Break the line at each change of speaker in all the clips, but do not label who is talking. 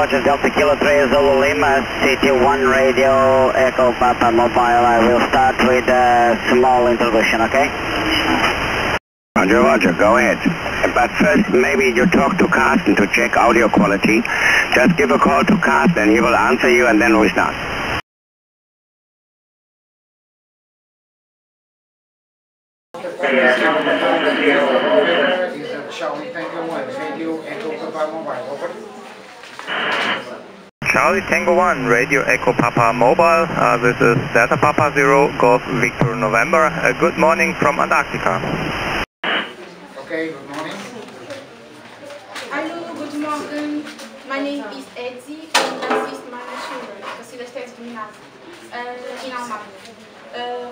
Roger, Delta Kilo 3 Zulu Lima, CT1 radio, Echo Papa Mobile. I will start with a small introduction, okay? Roger, Roger, go ahead. But first, maybe you talk to Carsten to check audio quality. Just give a call to Carsten, he will answer you, and then we start.
Charlie Tango 1, radio Echo Papa Mobile, over.
Charlie Tango 1, radio Echo Papa Mobile. This is Delta Papa 0, Golf Victor November. Good morning from Antarctica.
Okay, good morning.
Hallo, good morning. My name is Eddie and I assist my children, Cacilhas Tejo in Almagro.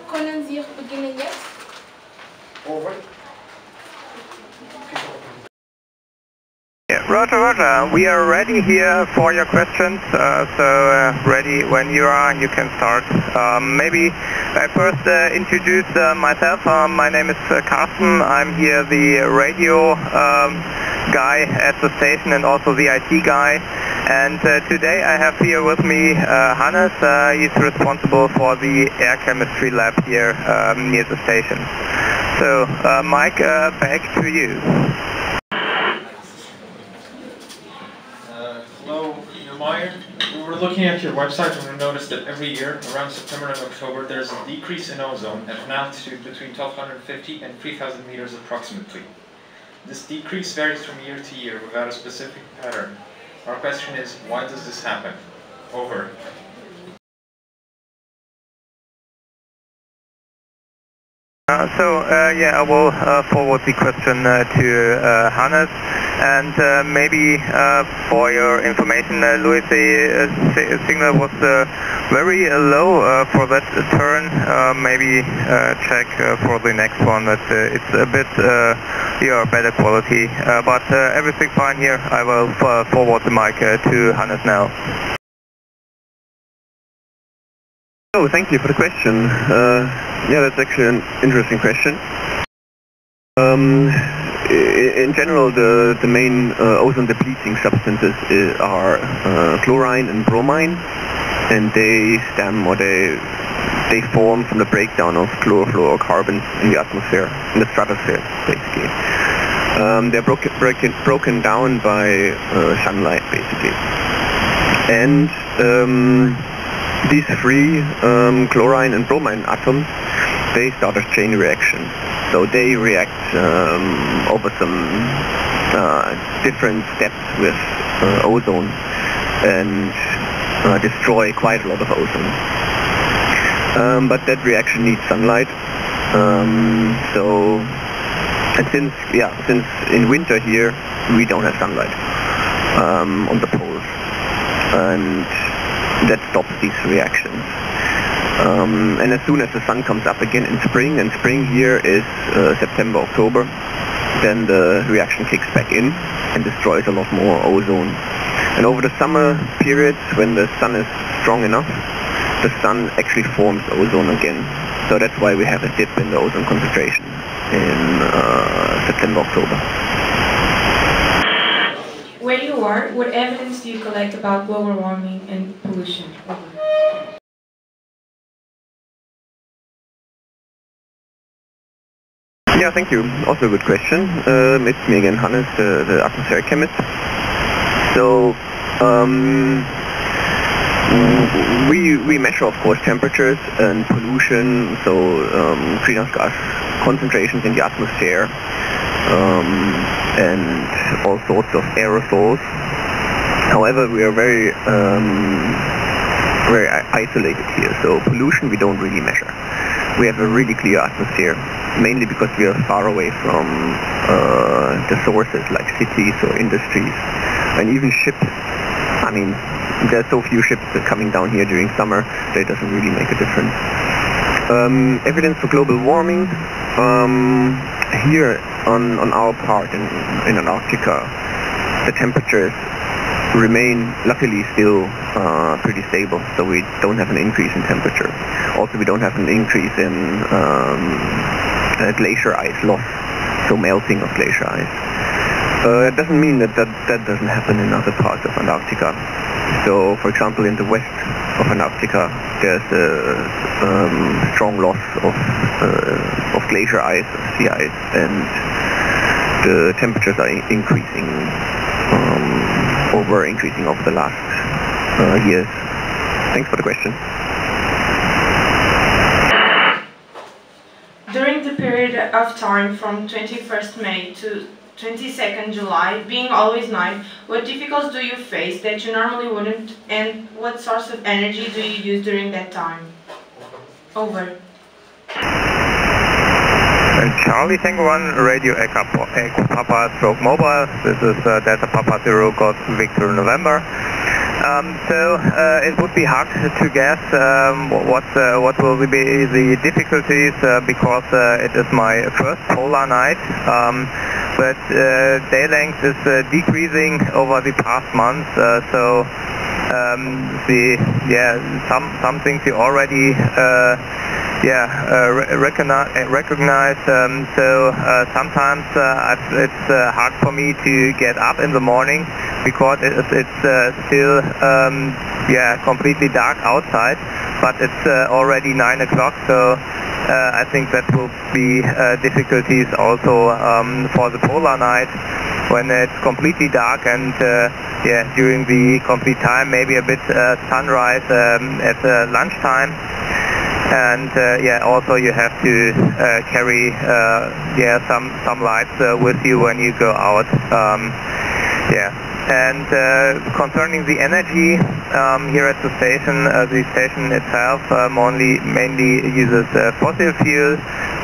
Können Sie beginnen jetzt?
Over.
Yeah, Roger, Roger. We are ready here for your questions. Ready when you are, you can start. Maybe I first introduce myself. My name is Carsten. I'm here the radio guy at the station and also the IT guy. And today I have here with me Hannes. He's responsible for the air chemistry lab here near the station. So, Mike, back to you.
Hello, Neumayer. We were looking at your website and we noticed that every year, around September and October, there's a decrease in ozone at an altitude between 1250 and 3000 meters approximately. This decrease varies from year to year without a specific pattern. Our question is, why does this happen? Over.
Yeah, I will forward the question to Hannes, and maybe for your information, Louis, the signal was very low for that turn. Maybe check for the next one that it's a bit better quality, but everything fine here. I will forward the mic to Hannes now.
Oh, thank you for the question. Yeah, that's actually an interesting question. In general, the main ozone depleting substances are chlorine and bromine, and they stem or they form from the breakdown of chlorofluorocarbons in the atmosphere, in the stratosphere, basically. They're broken down by sunlight, basically, and these three chlorine and bromine atoms, they start a chain reaction. So they react over some different steps with ozone and destroy quite a lot of ozone. But that reaction needs sunlight. Since in winter here we don't have sunlight on the poles, and that stops these reactions. And as soon as the sun comes up again in spring, and spring here is September, October, then the reaction kicks back in and destroys a lot more ozone. And over the summer periods, when the sun is strong enough, the sun actually forms ozone again. So that's why we have a dip in the ozone concentration in September, October.
Where you are, what evidence do you collect about global warming and pollution?
Yeah, thank you. Also a good question. It's me again, Hannes, the atmospheric chemist. So, we measure, of course, temperatures and pollution, so greenhouse gas concentrations in the atmosphere, and all sorts of aerosols. However, we are very isolated here, so pollution we don't really measure. We have a really clear atmosphere, mainly because we are far away from the sources like cities or industries, and even ships. I mean, there are so few ships coming down here during summer that it doesn't really make a difference. Evidence for global warming, here on our part in Antarctica, the temperatures remain luckily still pretty stable, so we don't have an increase in temperature. Also, we don't have an increase in glacier ice loss, so melting of glacier ice. It doesn't mean that doesn't happen in other parts of Antarctica. So, for example, in the west of Antarctica, there's a strong loss of glacier ice, of sea ice, and the temperatures are increasing over the last years. Thanks for the question.
During the period of time from 21st May to 22nd July, being always night, what difficulties do you face that you normally wouldn't, and what source of energy do you use during that time? Over.
And Charlie Tango 1, Radio Echo Papa stroke mobile. This is Delta Papa 0 Golf Victor November. It would be hard to guess what will be the difficulties because it is my first polar night. But day length is decreasing over the past months. Some things you already recognize. Sometimes it's hard for me to get up in the morning because it's still completely dark outside, but it's already 9 o'clock. So I think that will be difficulties also for the polar night when it's completely dark and during the complete time, maybe a bit sunrise at lunchtime. And also you have to carry some lights with you when you go out. And concerning the energy here at the station itself mainly uses fossil fuel,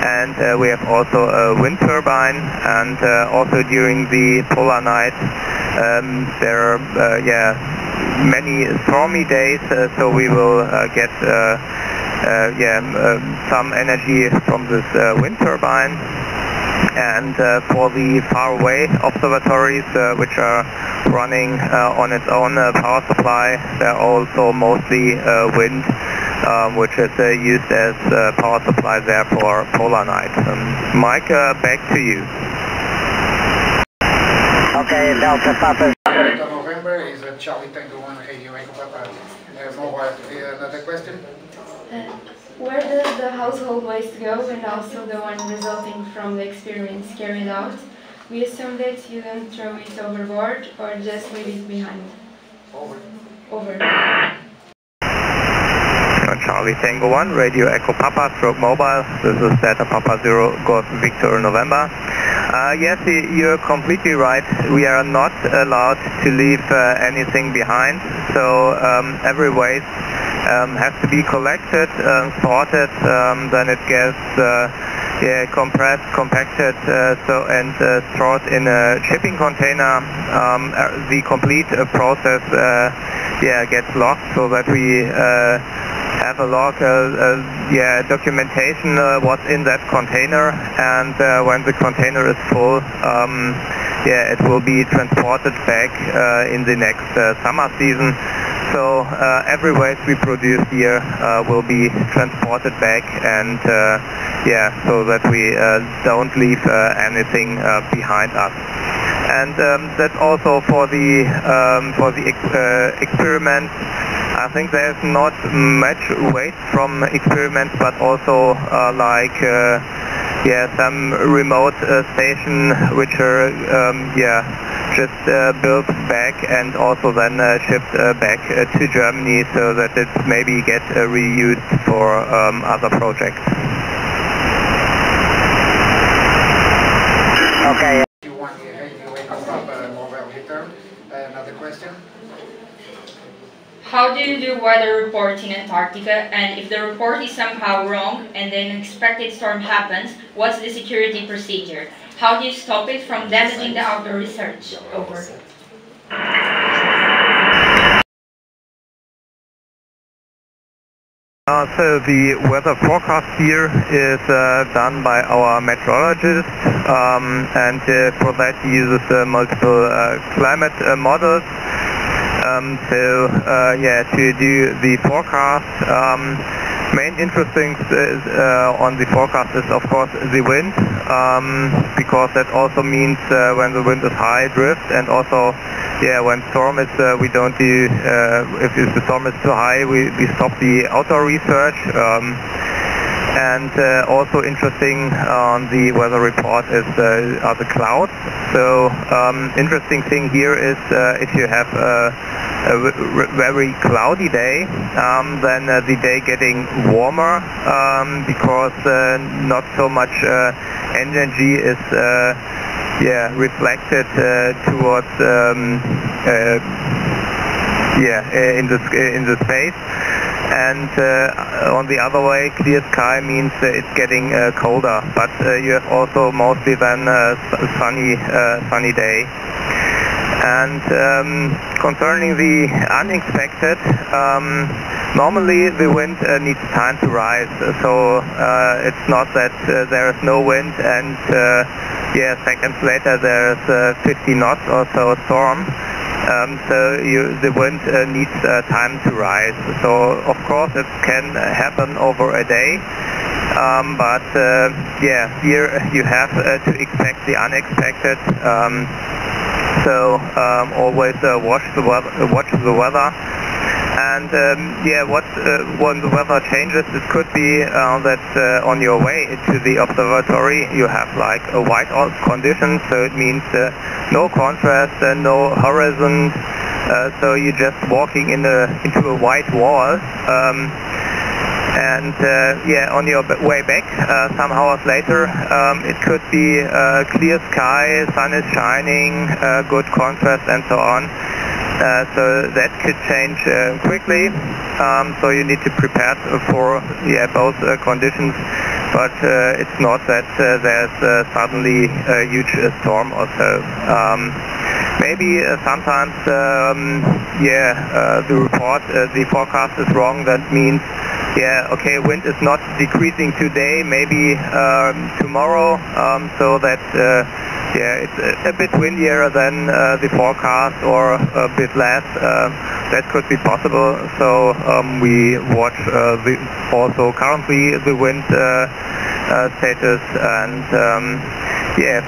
and we have also a wind turbine, and also during the polar night there are many stormy days, so we will get some energy from this wind turbine. And for the faraway observatories which are running on its own power supply, they're also mostly wind, which is used as power supply there for polar night. Mike, back to you.
Okay, Delta Papa.
November is a Charlie Tango 1 Radio Echo Papa mobile. Another question?
Where does the household waste go, and also the one resulting from the experiments carried out? We assume that you don't throw it overboard or just leave it behind. Over.
Charlie Tango 1, Radio Echo Papa stroke mobile. This is Delta Papa 0 Golf Victor November. Yes, you're completely right. We are not allowed to leave anything behind. So every waste has to be collected, sorted, then it gets compressed, compacted, and stored in a shipping container. The complete process gets logged so that we have a log, documentation what's in that container, and when the container is full, it will be transported back in the next summer season. So every waste we produce here will be transported back, and so that we don't leave anything behind us. And that's also for the experiments. I think there's not much waste from experiments, but also some remote station which are just built back and also then shipped back to Germany, so that it maybe gets reused for other projects.
Okay.
You want the Radio Echo Papa mobile return? Another question?
How do you do weather report in Antarctica, and if the report is somehow wrong and an unexpected storm happens, what's the security procedure? How do you stop it from damaging the outdoor research? Over.
So the weather forecast here is done by our meteorologist, and for that he uses multiple climate models. To do the forecast, main interesting on the forecast is of course the wind, because that also means when the wind is high, drift, and also when storm is we don't do if the storm is too high, we stop the outdoor research. And also interesting on the weather report are the clouds. So interesting thing here is if you have a very cloudy day, then the day getting warmer because not so much energy is reflected towards in the space. And on the other way, clear sky means it's getting colder, but you have also mostly then a sunny day. And concerning the unexpected, normally the wind needs time to rise, so it's not that there is no wind and seconds later there's 50 knots or so storm. So the wind needs time to rise. So of course it can happen over a day, but here you have to expect the unexpected. So always watch the weather. And when the weather changes, it could be that on your way to the observatory you have like a whiteout condition, so it means no contrast and no horizon, so you're just walking into a white wall. On your way back, some hours later, it could be clear sky, sun is shining, good contrast and so on. So that could change quickly, so you need to prepare for both conditions, but it's not that there's suddenly a huge storm or so. Maybe sometimes the forecast is wrong. That means wind is not decreasing today, maybe tomorrow, so that it's a bit windier than the forecast or a bit less. That could be possible. So we watch also currently the wind status, and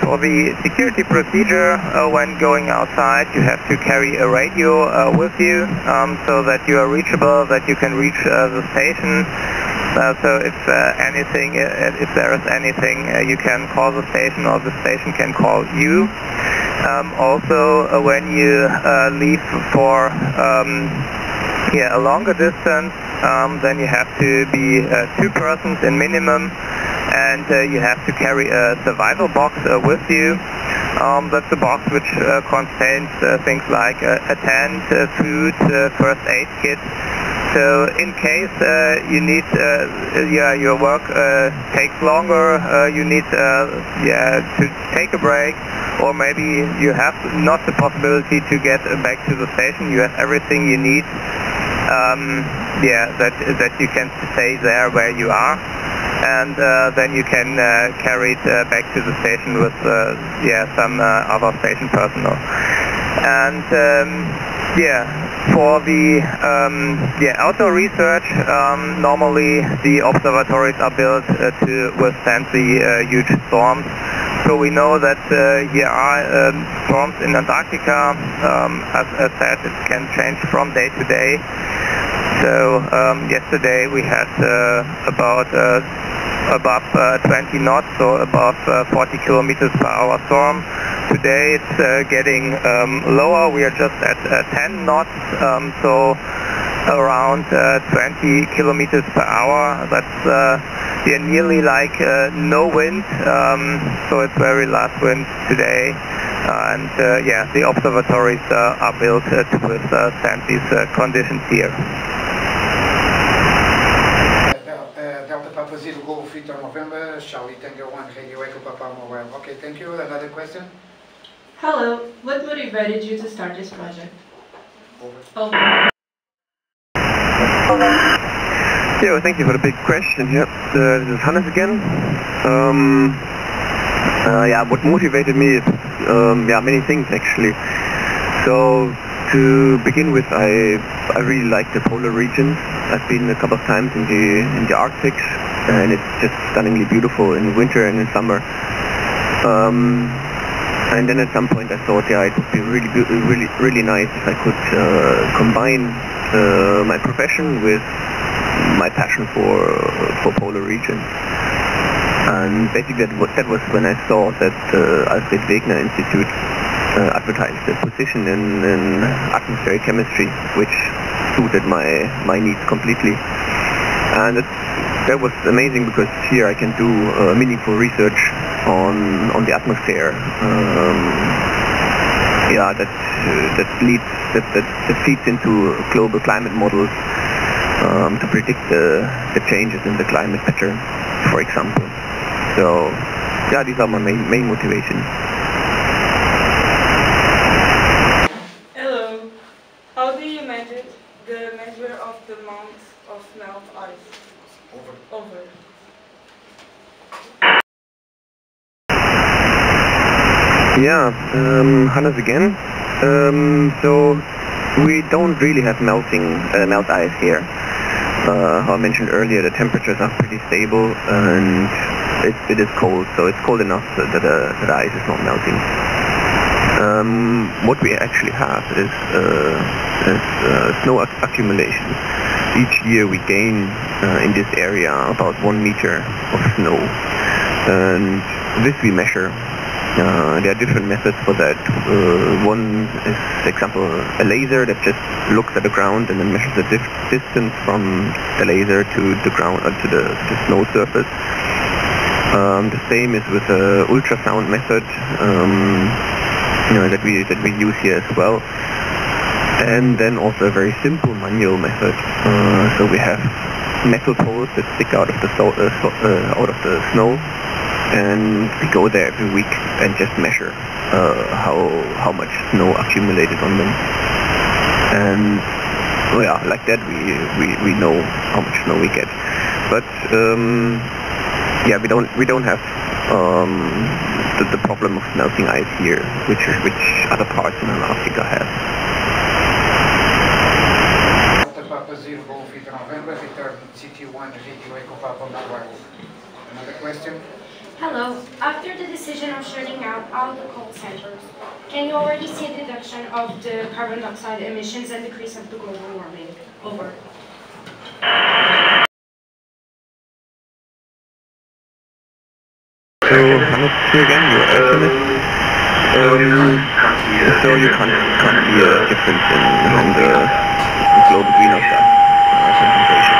for the security procedure when going outside, you have to carry a radio with you, so that you are reachable, that you can reach the station. So if if there is anything, you can call the station or the station can call you. Also, when you leave for a longer distance, then you have to be 2 persons in minimum, and you have to carry a survival box with you. That's a box which contains things like a tent, food, first aid kit. So in case you need, your work takes longer, you need to take a break, or maybe you have not the possibility to get back to the station, you have everything you need, that you can stay there where you are, and then you can carry it back to the station with some other station personnel. And for the outdoor research, normally the observatories are built to withstand the huge storms. So we know that here are storms in Antarctica. As I said, it can change from day to day. So yesterday we had about above 20 knots, so above 40 kilometers per hour storm. Today it's getting lower. We are just at 10 knots, so around 20 kilometers per hour. That's nearly like no wind, so it's very light wind today. And the observatories are built to withstand these conditions here.
Delta Papa Zero Golf Victor November, Charlie Tango 1 Radio Echo Papa Mobile. Okay, thank you. Another question?
Hello, what motivated you to start this project? Over.
Yeah, well, thank you for the big question here. This is Hannes again. What motivated me is many things actually. So to begin with, I really like the polar regions. I've been a couple of times in the Arctic, and it's just stunningly beautiful in winter and in summer. And then at some point I thought, yeah, it would be really nice if I could combine my profession with my passion for polar regions. And basically that was when I saw that Alfred Wegener Institute advertised a position in atmospheric chemistry, which suited my needs completely. And that was amazing because here I can do meaningful research on the atmosphere. That feeds into global climate models to predict the changes in the climate pattern, for example. So yeah, these are my main motivations.
Hello. How do you measure the measure of the amount of melt ice? Over.
Yeah, Hannes again. So we don't really have melt ice here. How I mentioned earlier, the temperatures are pretty stable and it is cold, so it's cold enough that the ice is not melting. What we actually have is snow accumulation. Each year we gain in this area about 1 meter of snow, and this we measure. There are different methods for that. One is, for example, a laser that just looks at the ground and then measures the distance from the laser to the ground, to the snow surface. The same is with the ultrasound method that we use here as well. And then also a very simple manual method. So we have metal poles that stick out of the snow. And we go there every week and just measure how much snow accumulated on them. And like that we know how much snow we get. But we don't have the problem of melting ice here, which other parts in Antarctica have.
Delta Papa Zero Golf Victor November, return CT1 Radio Echo Papa Mobile. Another question?
Hello. After the decision of shutting out all the coal centers, can you already see a reduction of the carbon dioxide emissions and decrease of the global warming? Over.
So, Hannes here again, you're alchemist. So you can't see a difference in the global greenhouse gas concentration.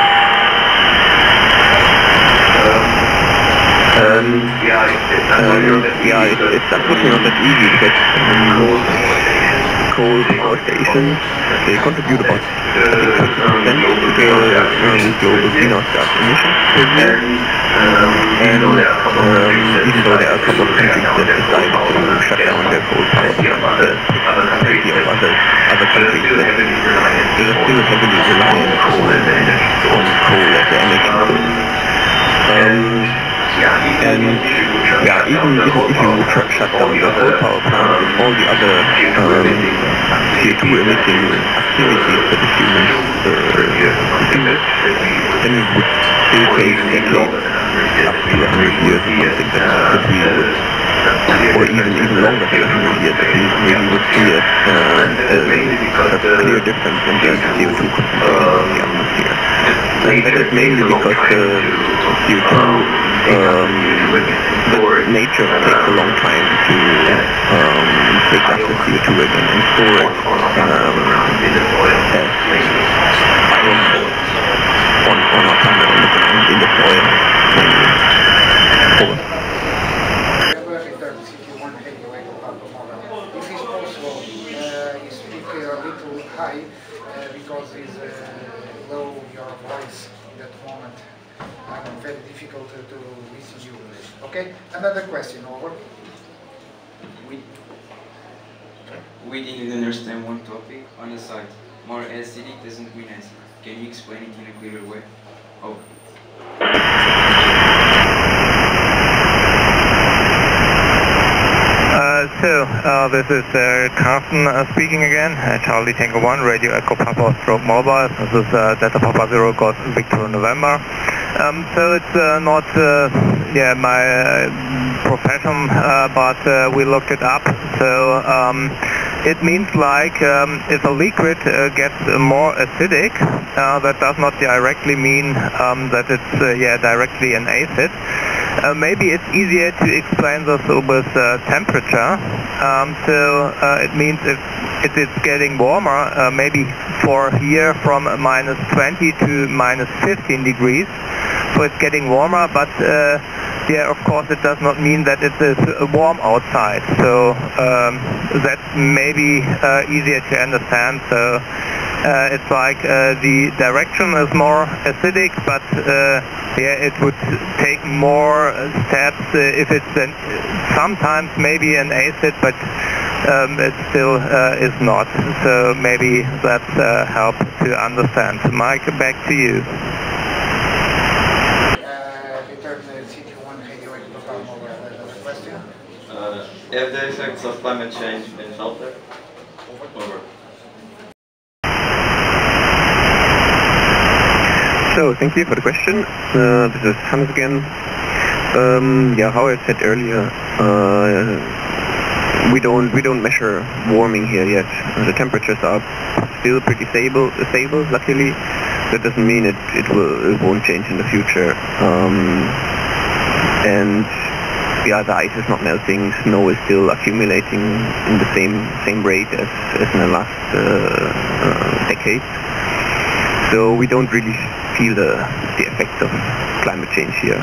It's unfortunately not that easy because coal power stations, they contribute about 20% to the global greenhouse gas emissions per year. And even though there are a couple of countries that decided to shut down their coal power plants, there's plenty of other countries that are still heavily reliant on coal as their energy source. And even if you would shut down the coal power plant and all the other CO2 emitting activities that the humans do, then it would still take decades, up to 100 years or something, that we would, or even longer than 100 years, that we really would see a clear difference in the CO2 concentration in the atmosphere. And that is mainly because the CO2, nature takes a long time to take up the CO2 again and store it as biomass on our planet, on the ground, in the soil. Over.
If it's possible, you speak a little high because it's low your voice in that moment. Very difficult to listen to you. Okay, another question, over.
We didn't understand one topic on the site. More acidic doesn't mean acid. Can you explain it in a clearer way? Over.
So, this is Carsten speaking again, Charlie Tango 1, Radio Echo Papa Stroke Mobile. This is Delta Papa Zero Golf Victor November. So it's not my profession, but we looked it up. So it means like if a liquid gets more acidic, that does not directly mean that it's directly an acid. Maybe it's easier to explain this with temperature. So it means if it is getting warmer, maybe for here from minus 20 to minus 15 degrees. So it's getting warmer, but of course it does not mean that it is warm outside. So that's maybe easier to understand. So it's like the direction is more acidic, but it would take more steps if it's sometimes maybe an acid, but it still is not. So maybe that helps to understand. Mike, back to you.
Have the effects of climate change been felt there? Over.
So, thank you for the question. This is Hans again. How I said earlier, we don't measure warming here yet. The temperatures are still pretty stable. Luckily, that doesn't mean it won't change in the future. The ice is not melting. Snow is still accumulating in the same rate as in the last decades. So we don't really feel the effect of climate change here.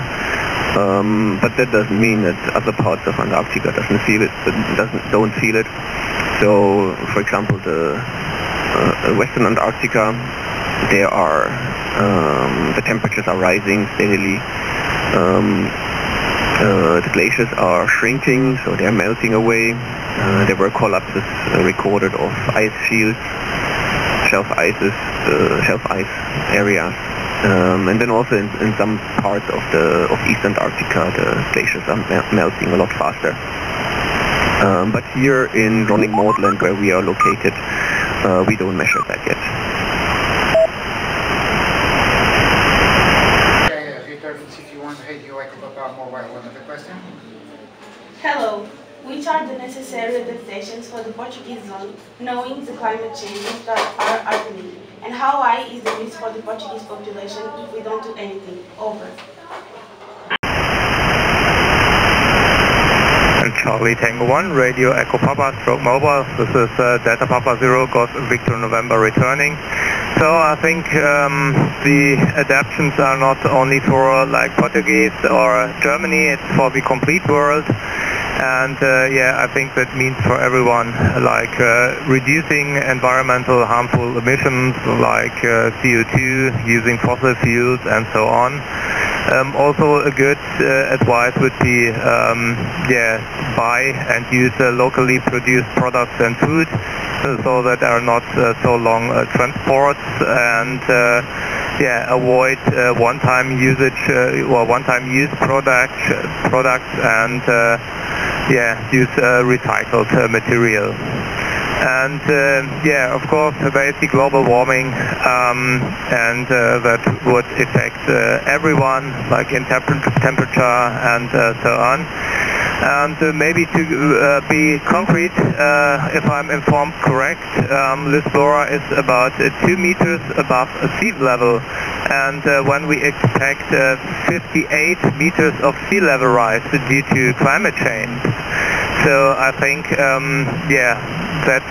But that doesn't mean that other parts of Antarctica don't feel it. So, for example, the Western Antarctica, the temperatures are rising steadily. The glaciers are shrinking, so they are melting away. There were collapses recorded of ice shields, shelf ice areas, and then also in some parts of East Antarctica, the glaciers are melting a lot faster. But here in Ronning Maudland, where we are located, we don't measure that yet.
Hello. Which are the necessary adaptations for the Portuguese zone, knowing the climate changes that are happening? And how high is the risk for the Portuguese population if we don't do anything? Over.
And Charlie Tango 1, Radio Echo Papa Stroke Mobile. This is Delta Papa Zero Golf Victor November returning. So I think the adaptations are not only for like Portuguese or Germany, it's for the complete world. And I think that means for everyone, like reducing environmental harmful emissions like CO2, using fossil fuels and so on. Also a good advice would be buy and use locally produced products and food, so that are not so long transports, and avoid one-time usage or one-time use products and use recycled material. And of course there is the global warming, and that would affect everyone, like in temperature and so on. And maybe to be concrete, if I'm informed correct, Lisboa is about 2 meters above sea level, and when we expect 58 meters of sea level rise due to climate change. So I think that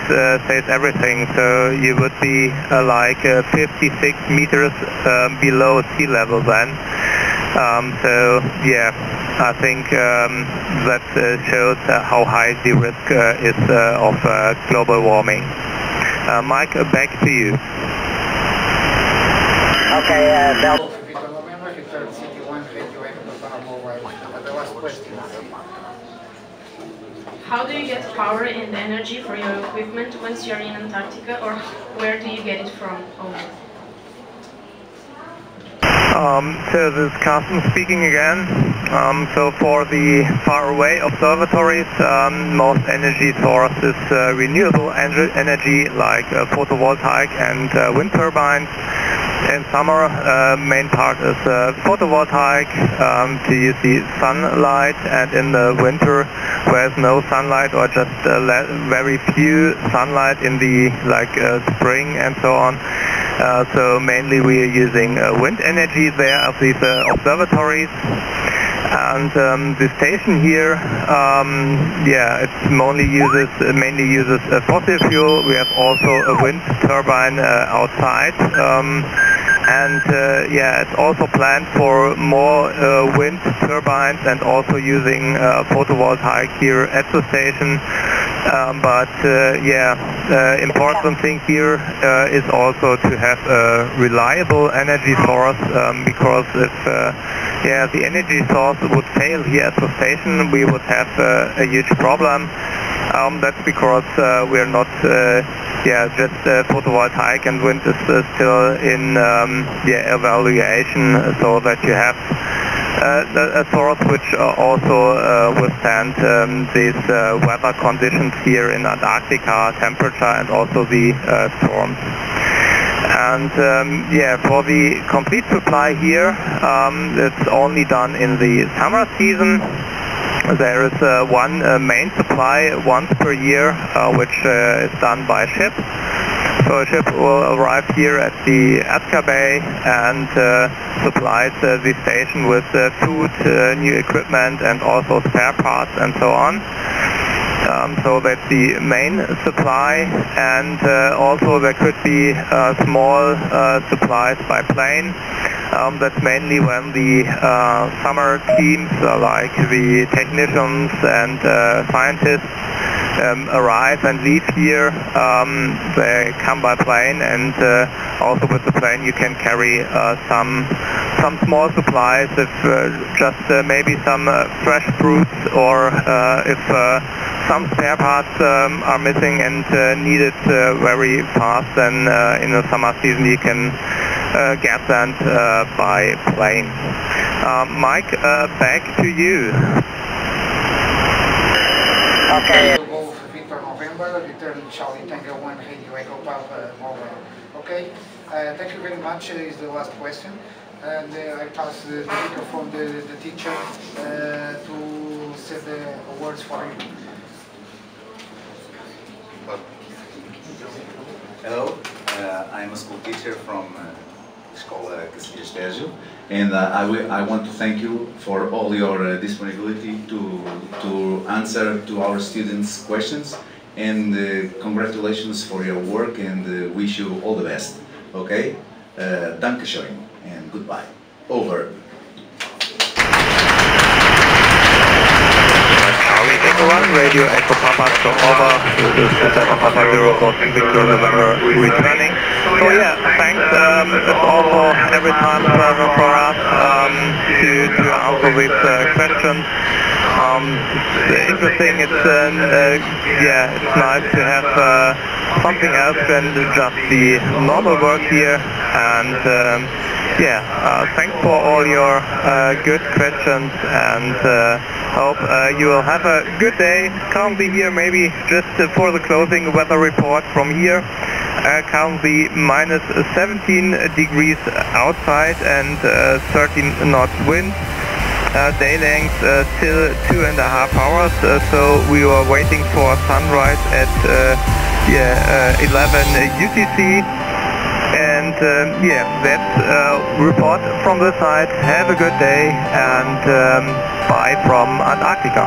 says everything. So you would be like 56 meters below sea level then. I think that shows how high the risk is of global warming. Mike, back to you.
Okay,
How do you get power and energy for your equipment once you're in Antarctica, or where do you get it from?
So this is Carsten speaking again. So for the far away observatories, most energy source is renewable energy like photovoltaic and wind turbines. In summer, main part is photovoltaic to use the sunlight, and in the winter, where there's no sunlight or just very few sunlight in the spring and so on. So mainly we are using wind energy there of these observatories. And the station here, it mainly uses fossil fuel. We have also a wind turbine outside. It's also planned for more wind turbines and also using photovoltaic here at the station. Important thing here is also to have a reliable energy source, because if the energy source would fail here at the station, we would have a huge problem. That's because we're not just photovoltaic, and wind is still in evaluation, so that you have a source which also withstand these weather conditions here in Antarctica, temperature and also the storms. And for the complete supply here, it's only done in the summer season. There is one main supply once per year, which is done by ship. So a ship will arrive here at the Atka Bay and supplies the station with food, new equipment and also spare parts and so on. So that's the main supply, and also there could be small supplies by plane. That's mainly when the summer teams, like the technicians and scientists, arrive and leave here. They come by plane, and also with the plane you can carry some small supplies, if just maybe some fresh fruits, or if some spare parts are missing and needed very fast, then in the summer season you can get that by plane. Mike, back to you.
Okay. Golf Victor November, return Charlie Tango 1 Radio Echo Papa Mobile. Okay, thank you very much. Is the last question, and I pass the microphone to the teacher to say the words for you.
Hello, I'm a school teacher from escola Cacilhas Tejo, and I want to thank you for all your disponibility to answer to our students' questions, and congratulations for your work, and wish you all the best. Okay? Danke schön, and goodbye. Over.
Charlie Tango 1, Radio Echo Papa, so over. This is Papa Zero, Victor November returning. So thanks. It's also every time a pleasure for us to answer these questions. It's interesting. It's it's nice to have something else than just the normal work here. And thanks for all your good questions, and hope you will have a good day. Currently here, maybe just for the closing weather report from here. Currently minus 17 degrees outside and 13 knots wind. Day length still 2.5 hours, so we were waiting for sunrise at 11 UTC. And that's report from this side. Have a good day, and bye from Antarctica.